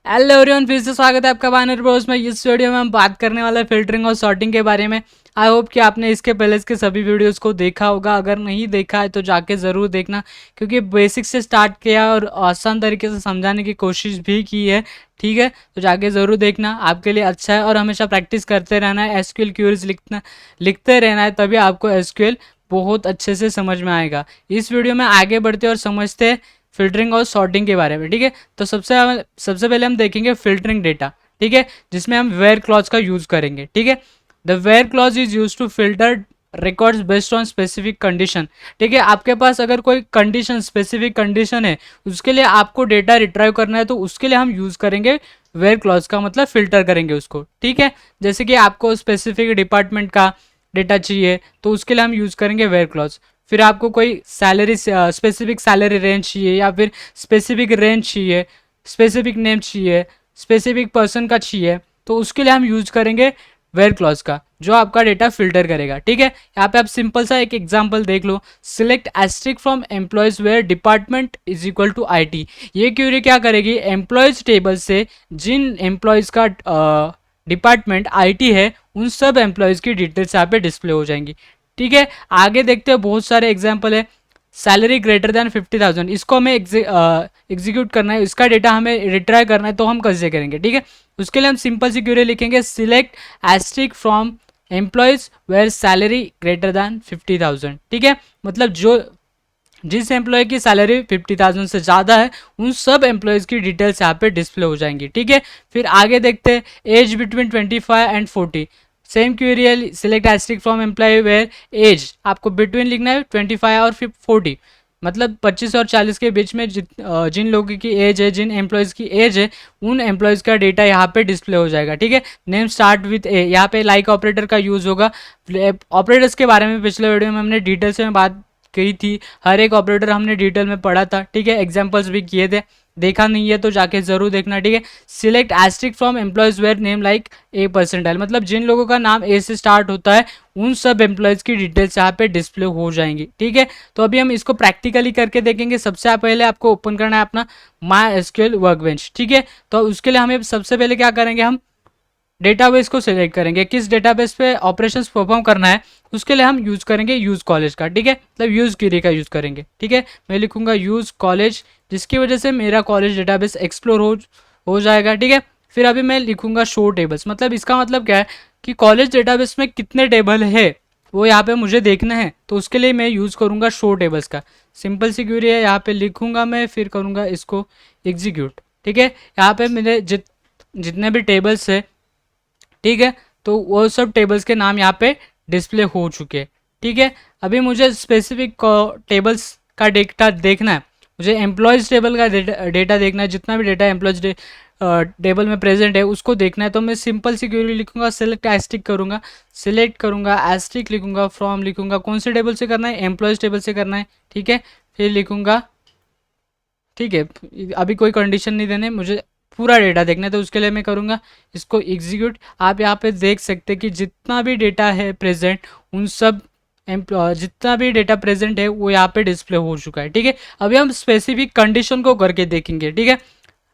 Hello everyone, फिर से स्वागत है आपका बानर ब्रोस में। इस वीडियो में हम बात करने वाले हैं फिल्टरिंग और सॉर्टिंग के बारे में। आई होप कि आपने इसके पहले के सभी वीडियोस को देखा होगा। अगर नहीं देखा है तो जाके ज़रूर देखना, क्योंकि बेसिक से स्टार्ट किया और आसान तरीके से समझाने की कोशिश भी की है। ठीक है, तो जाके ज़रूर देखना, आपके लिए अच्छा है। और हमेशा प्रैक्टिस करते रहना है, एसक्यूएल क्यूरीज लिखते रहना है, तभी आपको एसक्यूएल बहुत अच्छे से समझ में आएगा। इस वीडियो में आगे बढ़ते और समझते हैं फिल्टरिंग और सॉर्टिंग के बारे में। ठीक है, तो सबसे पहले हम देखेंगे फिल्टरिंग डेटा। ठीक है, जिसमें हम वेयर क्लॉज का यूज करेंगे। ठीक है, the where clause is use to filter records based on specific condition. ठीक है, आपके पास अगर कोई कंडीशन, स्पेसिफिक कंडीशन है, उसके लिए आपको डेटा रिट्राइव करना है, तो उसके लिए हम यूज करेंगे वेयर क्लॉज का, मतलब फिल्टर करेंगे उसको। ठीक है, जैसे कि आपको स्पेसिफिक डिपार्टमेंट का डेटा चाहिए तो उसके लिए हम यूज करेंगे वेयर क्लॉज। फिर आपको कोई सैलरी, स्पेसिफिक सैलरी रेंज चाहिए, या फिर स्पेसिफिक रेंज चाहिए, स्पेसिफिक नेम चाहिए, स्पेसिफिक पर्सन का चाहिए, तो उसके लिए हम यूज करेंगे वेयर क्लॉज का, जो आपका डेटा फिल्टर करेगा। ठीक है, यहाँ पे आप सिंपल सा एक एग्जांपल देख लो। Select asterisk from employees where department is equal to IT. ये क्यूरी क्या करेगी, एम्प्लॉयज टेबल से जिन एम्प्लॉयज का डिपार्टमेंट आईटी है, उन सब एम्प्लॉयज की डिटेल्स यहाँ पे डिस्प्ले हो जाएंगी। ठीक है, आगे देखते हैं, बहुत सारे एग्जाम्पल है। सैलरी ग्रेटर देन 50,000, इसको हमें एग्जीक्यूट करना है, इसका डेटा हमें रिट्राई करना है, तो हम कैसे करेंगे। ठीक है, उसके लिए हम सिंपल सी क्वेरी लिखेंगे, select asterisk from employees where salary greater than 50,000। ठीक है, मतलब जिस एम्प्लॉय की सैलरी 50,000 से ज़्यादा है, उन सब एम्प्लॉयज़ की डिटेल्स यहाँ पे डिस्प्ले हो जाएंगी। ठीक है, फिर आगे देखते हैं, age between 25 and 40। Same query है, select asterisk from employee where age आपको बिटवीन लिखना है 25 और 40, मतलब 25 और 40 के बीच में जिन लोगों की एज है, जिन एम्प्लॉयज़ की एज है, उन एम्प्लॉयज़ का डेटा यहाँ पे डिस्प्ले हो जाएगा। ठीक है, नेम स्टार्ट विथ ए, यहाँ पे लाइक ऑपरेटर का यूज़ होगा। ऑपरेटर्स के बारे में पिछले वीडियो में हमने डिटेल से बात की थी, हर एक ऑपरेटर हमने डिटेल में पढ़ा था। ठीक है, एग्जांपल्स भी किए थे, देखा नहीं है तो जाके जरूर देखना। ठीक है, select asterisk from employees where name like A percentile, मतलब जिन लोगों का नाम ए से स्टार्ट होता है, उन सब एम्प्लॉयज की डिटेल्स यहाँ पे डिस्प्ले हो जाएंगी। ठीक है, तो अभी हम इसको प्रैक्टिकली करके देखेंगे। सबसे पहले आपको ओपन करना है अपना माई एसक्यूएल वर्कबेंच। ठीक है, तो उसके लिए हमें सबसे पहले क्या करेंगे, हम डेटाबेस को सिलेक्ट करेंगे, किस डेटाबेस पे ऑपरेशंस परफॉर्म करना है, उसके लिए हम यूज करेंगे यूज कॉलेज का। ठीक है, मतलब यूज क्वेरी का यूज करेंगे। ठीक है, मैं लिखूंगा यूज कॉलेज, जिसकी वजह से मेरा कॉलेज डेटाबेस एक्सप्लोर हो जाएगा। ठीक है, फिर अभी मैं लिखूंगा शो टेबल्स, मतलब इसका मतलब क्या है कि कॉलेज डेटाबेस में कितने टेबल है वो यहाँ पे मुझे देखना है, तो उसके लिए मैं यूज़ करूँगा शो टेबल्स का। सिंपल सी क्वेरी है, यहाँ पे लिखूंगा मैं, फिर करूँगा इसको एग्जीक्यूट। ठीक है, यहाँ पे मेरे जितने भी टेबल्स है, ठीक है, तो वो सब टेबल्स के नाम यहाँ पे डिस्प्ले हो चुके हैं। ठीक है, अभी मुझे स्पेसिफिक टेबल्स का डेटा देखना है, मुझे एम्प्लॉयज़ टेबल का डेटा देखना है, जितना भी डेटा एम्प्लॉयज़ टेबल में प्रेजेंट है उसको देखना है। तो मैं सिंपल सी क्वेरी लिखूंगा, सेलेक्ट एस्ट्रिक करूंगा, सिलेक्ट करूंगा, एस्ट्रिक लिखूंगा, फ्रॉम लिखूंगा, कौन से टेबल से करना है, एम्प्लॉयज़ टेबल से करना है। ठीक है, फिर लिखूंगा, ठीक है, अभी कोई कंडीशन नहीं देने, मुझे पूरा डेटा देखना है, तो उसके लिए मैं करूँगा इसको एग्जीक्यूट। आप यहाँ पे देख सकते हैं कि जितना भी डेटा है प्रेजेंट, उन सब जितना भी डेटा प्रेजेंट है वो यहाँ पे डिस्प्ले हो चुका है। ठीक है, अभी हम स्पेसिफिक कंडीशन को करके देखेंगे। ठीक है,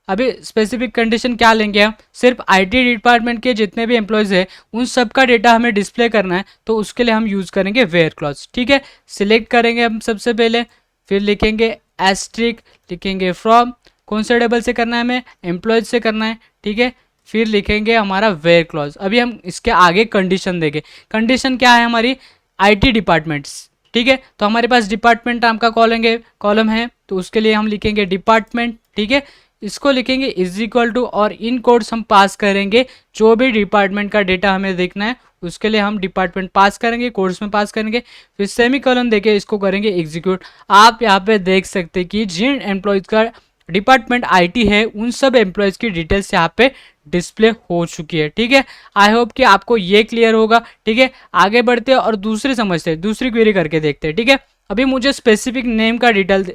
अभी स्पेसिफिक कंडीशन क्या लेंगे, हम सिर्फ आईटी डिपार्टमेंट के जितने भी एम्प्लॉयज़ है, उन सब का डेटा हमें डिस्प्ले करना है, तो उसके लिए हम यूज़ करेंगे वेयर क्लॉज। ठीक है, सिलेक्ट करेंगे हम सबसे पहले, फिर लिखेंगे एस्ट्रिक, लिखेंगे फ्रॉम, कौन से टेबल से करना है, हमें एम्प्लॉयज से करना है। ठीक है, फिर लिखेंगे हमारा वेयर क्लॉज। अभी हम इसके आगे कंडीशन देंगे, कंडीशन क्या है हमारी, आईटी डिपार्टमेंट्स। ठीक है, तो हमारे पास डिपार्टमेंट नाम का कॉलम है, तो उसके लिए हम लिखेंगे डिपार्टमेंट। ठीक है, इसको लिखेंगे इज इक्वल टू, और इन कोड्स हम पास करेंगे, जो भी डिपार्टमेंट का डेटा हमें देखना है उसके लिए हम डिपार्टमेंट पास करेंगे, कोड्स में पास करेंगे, फिर सेमी कॉलन देके इसको करेंगे एग्जीक्यूट। आप यहाँ पे देख सकते हैं कि जिन एम्प्लॉयज़ का डिपार्टमेंट आईटी है, उन सब एम्प्लॉयज़ की डिटेल्स यहाँ पे डिस्प्ले हो चुकी है। ठीक है, आई होप कि आपको ये क्लियर होगा। ठीक है, आगे बढ़ते हैं और दूसरी समझते हैं, दूसरी क्वेरी करके देखते हैं। ठीक है, अभी मुझे स्पेसिफिक नेम का डिटेल,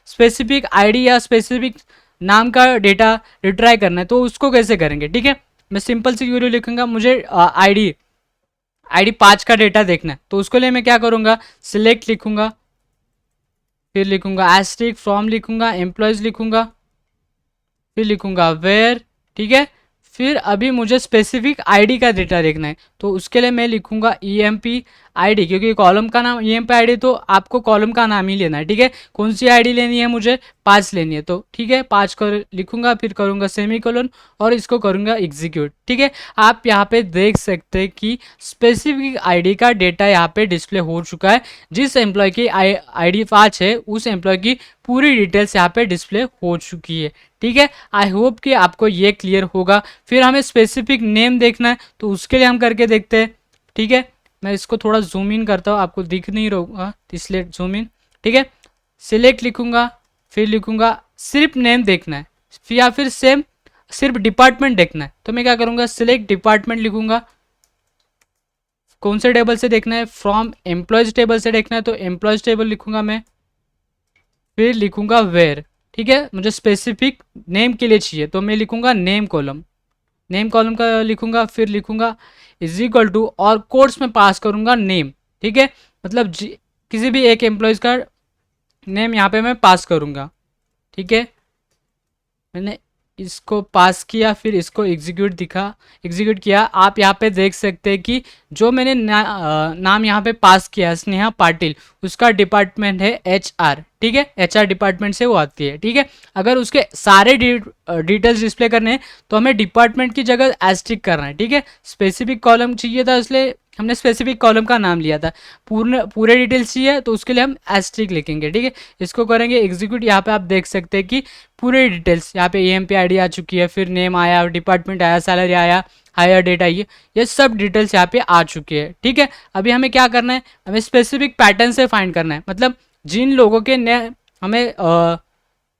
स्पेसिफिक आईडी या स्पेसिफिक नाम का डेटा रिट्राई करना है, तो उसको कैसे करेंगे। ठीक है, मैं सिंपल सी क्वेरी लिखूंगा, मुझे आईडी 5 का डेटा देखना है, तो उसके लिए मैं क्या करूँगा, सिलेक्ट लिखूंगा, फिर लिखूंगा एस्ट्रिक फ्रॉम लिखूंगा, एम्प्लॉयज़ लिखूंगा, फिर लिखूंगा वेयर, ठीक है। फिर अभी मुझे स्पेसिफिक आईडी का डेटा देखना है, तो उसके लिए मैं लिखूंगा ईएमपी आईडी, क्योंकि कॉलम का नाम ईएमपी आईडी, तो आपको कॉलम का नाम ही लेना है, ठीक है। कौन सी आईडी लेनी है मुझे, 5 लेनी है, तो ठीक है 5 कर लिखूंगा, फिर करूंगा सेमीकोलन और इसको करूंगा एग्जीक्यूट, ठीक है। आप यहाँ पे देख सकते हैं कि स्पेसिफिक आईडी का डेटा यहाँ पे डिस्प्ले हो चुका है। जिस एम्प्लॉय की आईडी 5 है उस एम्प्लॉय की पूरी डिटेल्स यहाँ पे डिस्प्ले हो चुकी है, ठीक है। आई होप कि आपको ये क्लियर होगा। फिर हमें स्पेसिफिक नेम देखना है, तो उसके लिए हम करके देखते हैं, ठीक है। मैं इसको थोड़ा जूम इन करता हूँ, आपको दिख नहीं रहा इसलिए जूम इन, ठीक है। सिलेक्ट लिखूंगा, फिर लिखूंगा सिर्फ नेम देखना है, या फिर सेम सिर्फ डिपार्टमेंट देखना है, तो मैं क्या करूँगा सिलेक्ट डिपार्टमेंट लिखूंगा। कौन से टेबल से देखना है, फ्रॉम एम्प्लॉयज टेबल से देखना है, तो एम्प्लॉयज टेबल लिखूंगा मैं। फिर लिखूंगा वेयर, ठीक है, मुझे स्पेसिफिक नेम के लिए चाहिए, तो मैं लिखूंगा नेम कॉलम, नेम कॉलम का लिखूंगा। फिर लिखूंगा इज इक्वल टू और कोट्स में पास करूंगा नेम, ठीक है। मतलब किसी भी एक एम्प्लॉयज़ का नेम यहाँ पे मैं पास करूंगा, ठीक है। मैंने इसको पास किया, फिर इसको एग्जीक्यूट किया। आप यहाँ पे देख सकते हैं कि जो मैंने नाम यहाँ पे पास किया स्नेहा पाटिल, उसका डिपार्टमेंट है एचआर, ठीक है। एचआर डिपार्टमेंट से वो आती है, ठीक है। अगर उसके सारे डिटेल्स डिस्प्ले करने हैं तो हमें डिपार्टमेंट की जगह एस्ट्रिक करना है, ठीक है। स्पेसिफिक कॉलम चाहिए था इसलिए हमने स्पेसिफिक कॉलम का नाम लिया था। पूरे डिटेल्स चाहिए तो उसके लिए हम एस्ट्रिक लिखेंगे, ठीक है। इसको करेंगे एग्जीक्यूट। यहाँ पे आप देख सकते हैं कि पूरे डिटेल्स यहाँ पे ईएमपी आईडी आ चुकी है, फिर नेम आया, डिपार्टमेंट आया, सैलरी आया, हायर डेट आई है, ये सब डिटेल्स यहाँ पे आ चुकी है, ठीक है। अभी हमें क्या करना है, हमें स्पेसिफिक पैटर्न से फाइंड करना है, मतलब जिन लोगों के हमें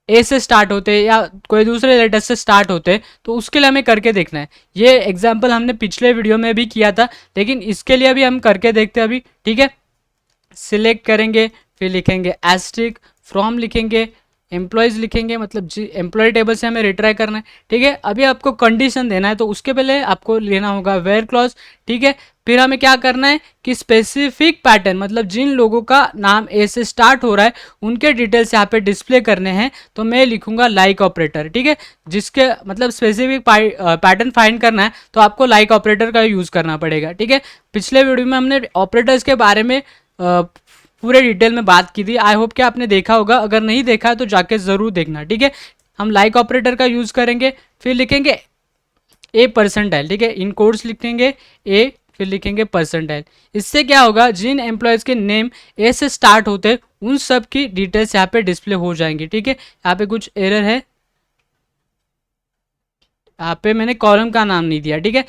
ए से स्टार्ट होते हैं या कोई दूसरे लेटर से स्टार्ट होते हैं, तो उसके लिए हमें करके देखना है। ये एग्जाम्पल हमने पिछले वीडियो में भी किया था, लेकिन इसके लिए भी हम करके देखते हैं अभी, ठीक है। सिलेक्ट करेंगे, फिर लिखेंगे एस्ट्रिक, फ्रॉम लिखेंगे, एम्प्लॉयज़ लिखेंगे, मतलब जी एम्प्लॉय टेबल से हमें रिट्राई करना है, ठीक है। अभी आपको कंडीशन देना है, तो उसके पहले आपको लेना होगा वेयर क्लॉज, ठीक है। फिर हमें क्या करना है कि स्पेसिफिक पैटर्न, मतलब जिन लोगों का नाम ए से स्टार्ट हो रहा है उनके डिटेल्स यहाँ पे डिस्प्ले करने हैं, तो मैं लिखूंगा लाइक ऑपरेटर, ठीक है। जिसके मतलब स्पेसिफिक पैटर्न फाइंड करना है तो आपको लाइक ऑपरेटर का यूज़ करना पड़ेगा, ठीक है। पिछले वीडियो में हमने ऑपरेटर्स के बारे में पूरे डिटेल में बात की थी। आई होप कि आपने देखा होगा, अगर नहीं देखा है तो जाके ज़रूर देखना, ठीक है। हम लाइक ऑपरेटर का यूज़ करेंगे, फिर लिखेंगे ए परसेंटाइल, ठीक है, इन कोड्स लिखेंगे ए, फिर लिखेंगे परसेंटाइल। इससे क्या होगा, जिन एम्प्लॉयज़ के नेम ए से स्टार्ट होते हैं उन सब की डिटेल्स यहाँ पे डिस्प्ले हो जाएंगी, ठीक है। यहाँ पे कुछ एरर है, यहाँ पे मैंने कॉलम का नाम नहीं दिया, ठीक है।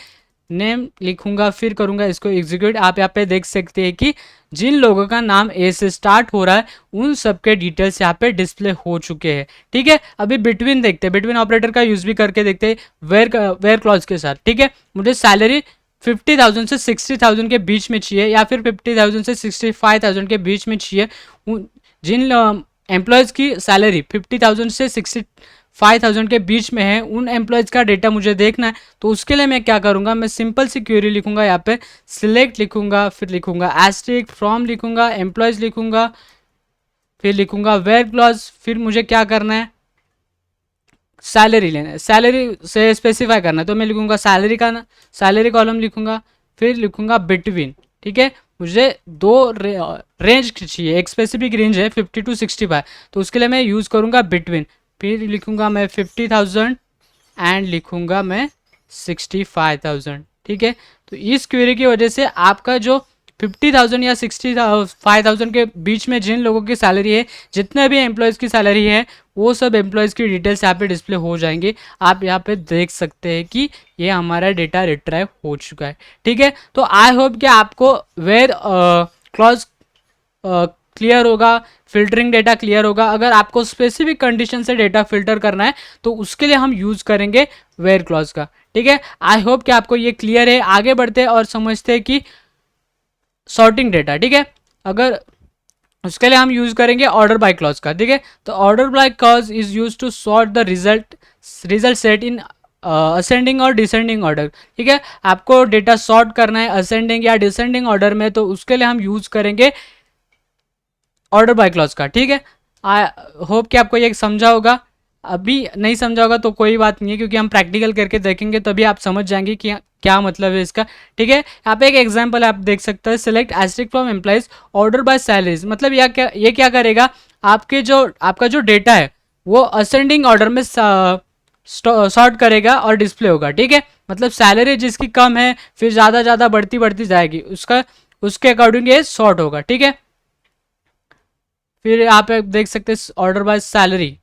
नेम लिखूंगा, फिर करूंगा इसको एग्जीक्यूट। आप यहाँ पे देख सकते हैं कि जिन लोगों का नाम ए से स्टार्ट हो रहा है उन सब के डिटेल्स यहाँ पे डिस्प्ले हो चुके हैं, ठीक है। अभी बिटवीन देखते हैं, बिटवीन ऑपरेटर का यूज भी करके देखते हैं वेयर क्लॉज के साथ, ठीक है। मुझे सैलरी 50,000 से 60,000 के बीच में चाहिए, या फिर 50,000 से 65,000 के बीच में चाहिए। जिन एम्प्लॉयज़ की सैलरी 50,000 से 65,000 के बीच में है उन एम्प्लॉयज़ का डेटा मुझे देखना है, तो उसके लिए मैं क्या करूँगा, मैं सिंपल सी क्वेरी लिखूँगा, यहाँ पे सिलेक्ट लिखूँगा, फिर लिखूँगा एस्ट्रिक, फ्रॉम लिखूँगा, एम्प्लॉयज़ लिखूँगा, फिर लिखूँगा वेयर क्लॉज। फिर मुझे क्या करना है, सैलरी लेना है, सैलरी से स्पेसिफाई करना है, तो मैं लिखूँगा सैलरी का ना, सैलरी कॉलम लिखूँगा, फिर लिखूँगा बिटवीन, ठीक है। मुझे दो रेंज चाहिए, एक स्पेसिफिक रेंज है 50 to 65, तो उसके लिए मैं यूज़ करूँगा बिटवीन। फिर लिखूँगा मैं 50,000 एंड लिखूँगा मैं 65,000, ठीक है। तो इस क्वेरी की वजह से आपका जो 50,000 या 65,000 के बीच में जिन लोगों की सैलरी है, जितने भी एम्प्लॉयज़ की सैलरी है, वो सब एम्प्लॉयज़ की डिटेल्स यहाँ पे डिस्प्ले हो जाएंगी। आप यहाँ पे देख सकते हैं कि ये हमारा डेटा रिट्राइव हो चुका है, ठीक है। तो आई होप कि आपको वेयर क्लॉज क्लियर होगा, फिल्टरिंग डेटा क्लियर होगा। अगर आपको स्पेसिफिक कंडीशन से डेटा फिल्टर करना है तो उसके लिए हम यूज़ करेंगे वेयर क्लॉज का, ठीक है। आई होप कि आपको ये क्लियर है। आगे बढ़ते हैं और समझते हैं कि सॉर्टिंग डेटा, ठीक है। अगर उसके लिए हम यूज़ करेंगे ऑर्डर बाय क्लॉज का, ठीक है। तो order by clause is use to sort the result set in ascending और डिसेंडिंग ऑर्डर, ठीक है। आपको डेटा सॉर्ट करना है असेंडिंग या डिसेंडिंग ऑर्डर में, तो उसके लिए हम यूज़ करेंगे ऑर्डर बाय क्लॉज का, ठीक है। आई होप कि आपको ये समझा होगा। अभी नहीं समझा होगा तो कोई बात नहीं है, क्योंकि हम प्रैक्टिकल करके देखेंगे तभी आप समझ जाएंगे कि क्या मतलब है इसका। ठीक है, यहाँ पे एक एग्जांपल आप देख सकते हैं, select asterisk from employees order by salaries. मतलब ये क्या करेगा, आपका जो डेटा है वो असेंडिंग ऑर्डर में सॉर्ट करेगा और डिस्प्ले होगा। ठीक है, मतलब सैलरी जिसकी कम है फिर ज़्यादा ज़्यादा बढ़ती बढ़ती जाएगी, उसके अकॉर्डिंग ये सॉर्ट होगा। ठीक है, फिर यहाँ पे देख सकते हैं order by salary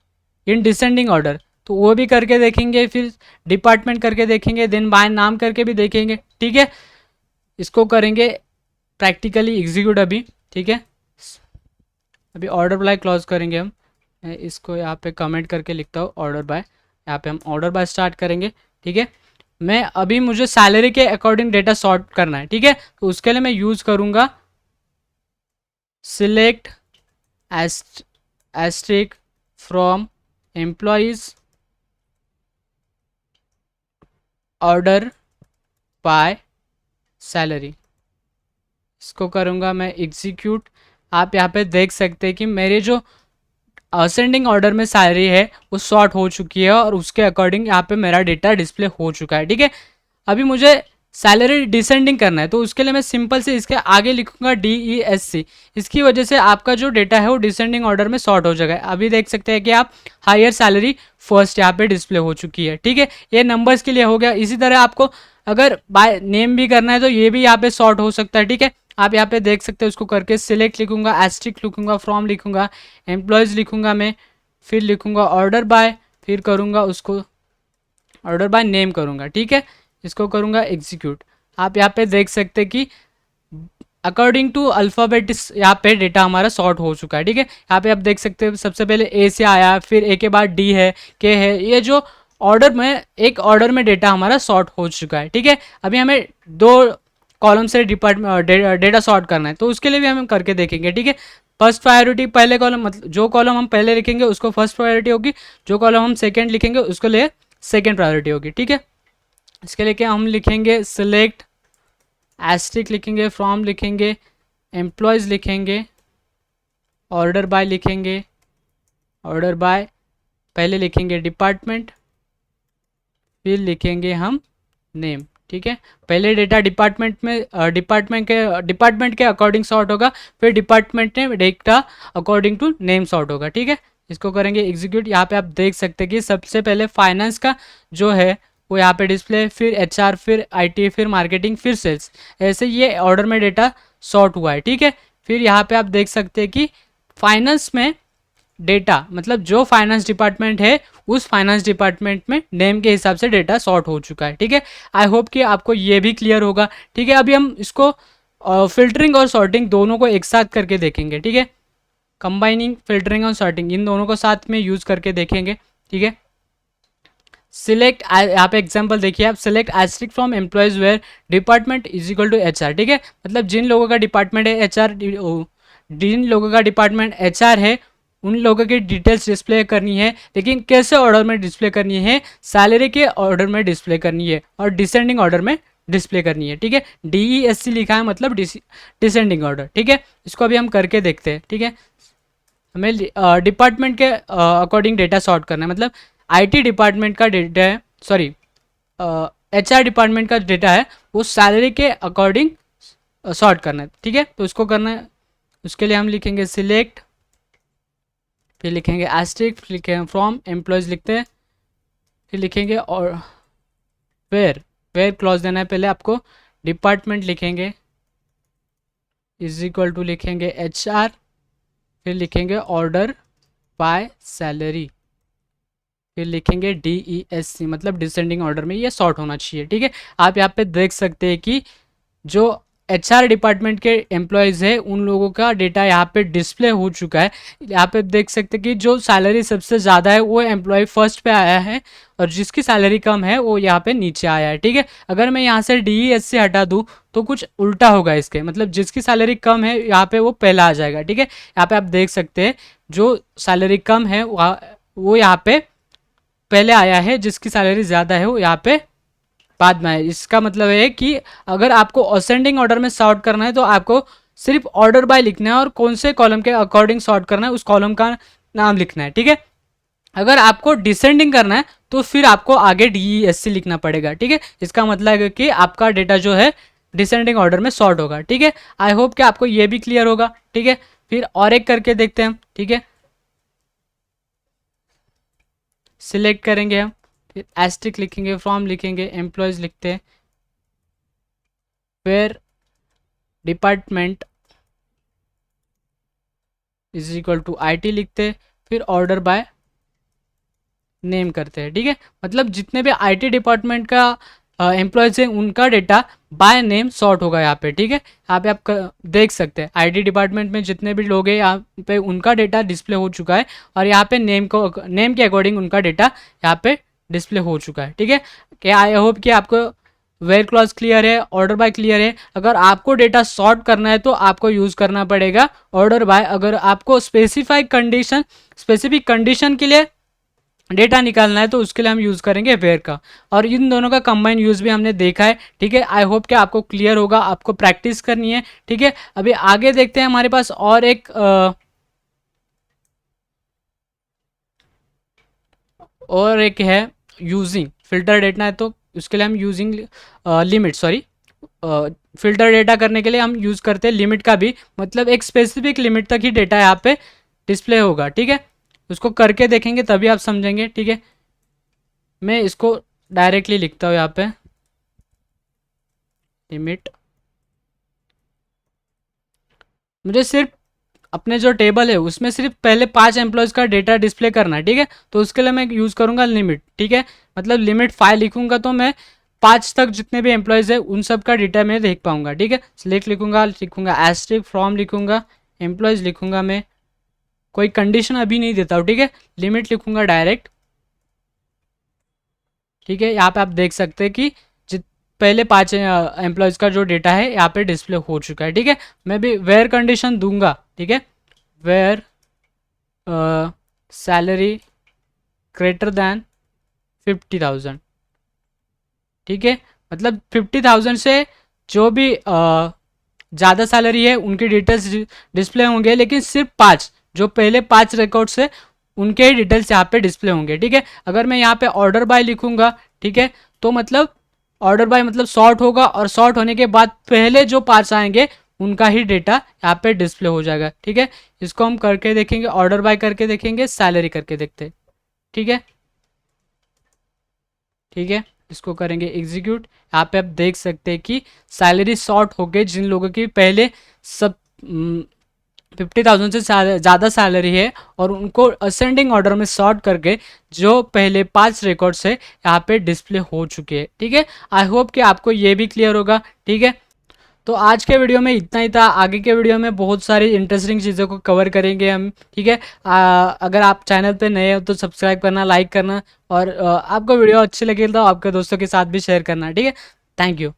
in descending order, तो वो भी करके देखेंगे, फिर डिपार्टमेंट करके देखेंगे, देन बाय नाम करके भी देखेंगे। ठीक है, इसको करेंगे प्रैक्टिकली एग्जीक्यूट अभी। ठीक है, अभी ऑर्डर बाय क्लॉज करेंगे हम। मैं इसको यहाँ पे कमेंट करके लिखता हूँ ऑर्डर बाय, यहाँ पे हम ऑर्डर बाय स्टार्ट करेंगे। ठीक है, मैं अभी मुझे सैलरी के अकॉर्डिंग डेटा सॉर्ट करना है। ठीक है, तो उसके लिए मैं यूज़ करूँगा select asterisk from employees order by salary. इसको करूँगा मैं एग्जीक्यूट। आप यहाँ पे देख सकते हैं कि मेरे जो असेंडिंग ऑर्डर में सैलरी है वो सॉर्ट हो चुकी है और उसके अकॉर्डिंग यहाँ पे मेरा डेटा डिस्प्ले हो चुका है। ठीक है, अभी मुझे सैलरी डिसेंडिंग करना है, तो उसके लिए मैं सिंपल से इसके आगे लिखूंगा DESC। इसकी वजह से आपका जो डेटा है वो डिसेंडिंग ऑर्डर में सॉर्ट हो जाएगा। अभी देख सकते हैं कि आप हायर सैलरी फर्स्ट यहाँ पे डिस्प्ले हो चुकी है। ठीक है, ये नंबर्स के लिए हो गया। इसी तरह आपको अगर बाय नेम भी करना है तो ये भी यहाँ पे सॉर्ट हो सकता है। ठीक है, आप यहाँ पे देख सकते हैं, उसको करके सिलेक्ट लिखूंगा, एस्ट्रिक लिखूंगा, फ्रॉम लिखूंगा, एम्प्लॉयज़ लिखूंगा मैं, फिर लिखूंगा ऑर्डर बाय, फिर करूंगा उसको ऑर्डर बाय नेम करूंगा। ठीक है, इसको करूंगा एग्जीक्यूट। आप यहाँ पे देख सकते हैं कि अकॉर्डिंग टू अल्फ़ाबेट यहाँ पे डेटा हमारा सॉर्ट हो चुका है। ठीक है, यहाँ पे आप देख सकते हैं सबसे पहले ए से आया, फिर ए के बाद डी है, के है, ये जो एक ऑर्डर में डेटा हमारा सॉर्ट हो चुका है। ठीक है, अभी हमें 2 कॉलम से डेटा सॉर्ट करना है, तो उसके लिए भी हम करके देखेंगे। ठीक है, फर्स्ट प्रायोरिटी पहले कॉलम, मतलब जो कॉलम हम पहले लिखेंगे उसको फर्स्ट प्रायोरिटी होगी, जो कॉलम हम सेकेंड लिखेंगे उसको लिए सेकेंड प्रायोरिटी होगी। ठीक है, इसके लिए क्या हम लिखेंगे, सिलेक्ट एस्ट्रिक लिखेंगे, फ्रॉम लिखेंगे, एम्प्लॉयज़ लिखेंगे, ऑर्डर बाय लिखेंगे, ऑर्डर बाय पहले लिखेंगे डिपार्टमेंट, फिर लिखेंगे हम नेम। ठीक है, पहले डेटा डिपार्टमेंट के अकॉर्डिंग सॉर्ट होगा, फिर डिपार्टमेंट में data according to name sort होगा। ठीक है, इसको करेंगे एग्जीक्यूट। यहाँ पे आप देख सकते हैं कि सबसे पहले फाइनेंस का जो है वो यहाँ पे डिस्प्ले, फिर HR, फिर IT, फिर मार्केटिंग, फिर सेल्स, ऐसे ये ऑर्डर में डेटा सॉर्ट हुआ है। ठीक है, फिर यहाँ पे आप देख सकते हैं कि फाइनेंस में डेटा, मतलब जो फाइनेंस डिपार्टमेंट है उस फाइनेंस डिपार्टमेंट में नेम के हिसाब से डेटा सॉर्ट हो चुका है। ठीक है, आई होप कि आपको ये भी क्लियर होगा। ठीक है, अभी हम इसको फिल्टरिंग और सॉर्टिंग दोनों को एक साथ करके देखेंगे। ठीक है, कंबाइनिंग फिल्टरिंग और सॉर्टिंग इन दोनों को साथ में यूज़ करके देखेंगे। ठीक है, सिलेक्ट, यहाँ पे एग्जांपल देखिए आप, select asterisk from employees where department is equal to HR। ठीक है, मतलब जिन लोगों का डिपार्टमेंट है HR है उन लोगों की डिटेल्स डिस्प्ले करनी है, लेकिन कैसे ऑर्डर में डिस्प्ले करनी है, सैलरी के ऑर्डर में डिस्प्ले करनी है और डिसेंडिंग ऑर्डर में डिस्प्ले करनी है। ठीक है, DESC लिखा है मतलब डिसेंडिंग ऑर्डर। ठीक है, इसको अभी हम करके देखते हैं। ठीक है, हमें डिपार्टमेंट के अकॉर्डिंग डेटा सॉर्ट करना है, मतलब IT डिपार्टमेंट का डेटा है, सॉरी HR डिपार्टमेंट का डेटा है वो सैलरी के अकॉर्डिंग सॉर्ट करना है। ठीक है, तो इसको करना है, उसके लिए हम लिखेंगे सिलेक्ट, फिर लिखेंगे एस्ट्रिक, फिर लिखेंगे फ्रॉम एम्प्लॉयज़ लिखते हैं, फिर लिखेंगे और वेयर क्लॉज देना है पहले आपको, डिपार्टमेंट लिखेंगे इज इक्वल टू लिखेंगे HR, फिर लिखेंगे ऑर्डर बाय सैलरी, फिर लिखेंगे DESC, मतलब डिसेंडिंग ऑर्डर में ये सॉर्ट होना चाहिए। ठीक है, आप यहाँ पे देख सकते हैं कि जो HR डिपार्टमेंट के एम्प्लॉयज़ है उन लोगों का डेटा यहाँ पे डिस्प्ले हो चुका है। यहाँ पे देख सकते हैं कि जो सैलरी सबसे ज़्यादा है वो एम्प्लॉय फर्स्ट पे आया है और जिसकी सैलरी कम है वो यहाँ पे नीचे आया है। ठीक है, अगर मैं यहाँ से DESC हटा दूँ तो कुछ उल्टा होगा इसके, मतलब जिसकी सैलरी कम है यहाँ पे वो पहला आ जाएगा। ठीक है, यहाँ पे आप देख सकते हैं जो सैलरी कम है वो यहाँ पे पहले आया है, जिसकी सैलरी ज़्यादा है वो यहाँ पे बाद में है। इसका मतलब है कि अगर आपको असेंडिंग ऑर्डर में सॉर्ट करना है तो आपको सिर्फ ऑर्डर बाय लिखना है और कौन से कॉलम के अकॉर्डिंग सॉर्ट करना है उस कॉलम का नाम लिखना है। ठीक है, अगर आपको डिसेंडिंग करना है तो फिर आपको आगे DESC लिखना पड़ेगा, ठीक है। इसका मतलब है कि आपका डेटा जो है डिसेंडिंग ऑर्डर में सॉर्ट होगा, ठीक है। आई होप कि आपको ये भी क्लियर होगा, ठीक है। फिर और एक करके देखते हैं हम, ठीक है। सिलेक्ट करेंगे हम, फिर एस्ट्रिक लिखेंगे, फ्रॉम लिखेंगे, एम्प्लॉयज़ लिखते हैं, फिर department is equal to IT लिखते हैं, फिर ऑर्डर बाय नेम करते हैं, ठीक है। मतलब जितने भी IT डिपार्टमेंट का एम्प्लॉयज़ हैं उनका डेटा बाय नेम सॉर्ट होगा यहाँ पे, ठीक है। यहाँ पे आप देख सकते हैं IT डिपार्टमेंट में जितने भी लोग हैं यहाँ पे उनका डेटा डिस्प्ले हो चुका है, और यहाँ पे नेम के अकॉर्डिंग उनका डेटा यहाँ पे डिस्प्ले हो चुका है, ठीक है। क्या आई होप कि आपको वेयर क्लॉज क्लियर है, ऑर्डर बाय क्लियर है। अगर आपको डेटा सॉर्ट करना है तो आपको यूज़ करना पड़ेगा ऑर्डर बाय। अगर आपको स्पेसिफिक कंडीशन के लिए डेटा निकालना है तो उसके लिए हम यूज़ करेंगे वेयर का। और इन दोनों का कंबाइन यूज़ भी हमने देखा है, ठीक है। आई होप कि आपको क्लियर होगा, आपको प्रैक्टिस करनी है, ठीक है। अभी आगे देखते हैं, हमारे पास और एक है यूजिंग फिल्टर डेटा है, तो उसके लिए हम यूजिंग लिमिट फिल्टर डेटा करने के लिए हम यूज़ करते हैं लिमिट का भी। मतलब एक स्पेसिफिक लिमिट तक ही डेटा यहाँ पे डिस्प्ले होगा, ठीक है। उसको करके देखेंगे तभी आप समझेंगे, ठीक है। मैं इसको डायरेक्टली लिखता हूँ यहाँ पे, लिमिट। मुझे सिर्फ अपने जो टेबल है उसमें सिर्फ पहले 5 एम्प्लॉयज़ का डेटा डिस्प्ले करना है, ठीक है। तो उसके लिए मैं यूज़ करूँगा लिमिट, ठीक है। मतलब लिमिट 5 लिखूँगा तो मैं 5 तक जितने भी एम्प्लॉयज़ है उन सब का डेटा मैं देख पाऊँगा, ठीक है। सिलेक्ट लिखूँगा एस्ट्रिक, फ्रॉम लिखूँगा, एम्प्लॉयज़ लिखूँगा, मैं कोई कंडीशन अभी नहीं देता हूँ, ठीक है। लिमिट लिखूँगा डायरेक्ट, ठीक है। यहाँ पे आप देख सकते हैं कि पहले 5 एम्प्लॉयज़ का जो डेटा है यहाँ पे डिस्प्ले हो चुका है, ठीक है। मैं भी वेयर कंडीशन दूंगा, ठीक है। वेयर सैलरी ग्रेटर दैन 50,000, ठीक है। मतलब 50,000 से जो भी ज़्यादा सैलरी है उनकी डिटेल्स डिस्प्ले होंगे, लेकिन सिर्फ 5 जो पहले 5 रिकॉर्ड्स है उनके ही डिटेल्स यहाँ पे डिस्प्ले होंगे, ठीक है। अगर मैं यहाँ पे ऑर्डर बाय लिखूँगा, ठीक है, तो मतलब ऑर्डर बाय मतलब सॉर्ट होगा, और सॉर्ट होने के बाद पहले जो 5 आएंगे उनका ही डेटा यहाँ पे डिस्प्ले हो जाएगा, ठीक है। इसको हम करके देखेंगे, ऑर्डर बाय करके देखेंगे, सैलरी करके देखते हैं, ठीक है। ठीक है, इसको करेंगे एग्जीक्यूट। यहाँ पे आप देख सकते हैं कि सैलरी सॉर्ट हो गए, जिन लोगों की पहले सब 50,000 से ज़्यादा सैलरी है, और उनको असेंडिंग ऑर्डर में सॉर्ट करके जो पहले 5 रिकॉर्ड्स है यहाँ पे डिस्प्ले हो चुके हैं, ठीक है। आई होप कि आपको ये भी क्लियर होगा, ठीक है। तो आज के वीडियो में इतना ही था। आगे के वीडियो में बहुत सारी इंटरेस्टिंग चीज़ों को कवर करेंगे हम, ठीक है। अगर आप चैनल पे नए हो तो सब्सक्राइब करना, लाइक करना, और आपको वीडियो अच्छी लगे तो आपके दोस्तों के साथ भी शेयर करना, ठीक है। Thank you.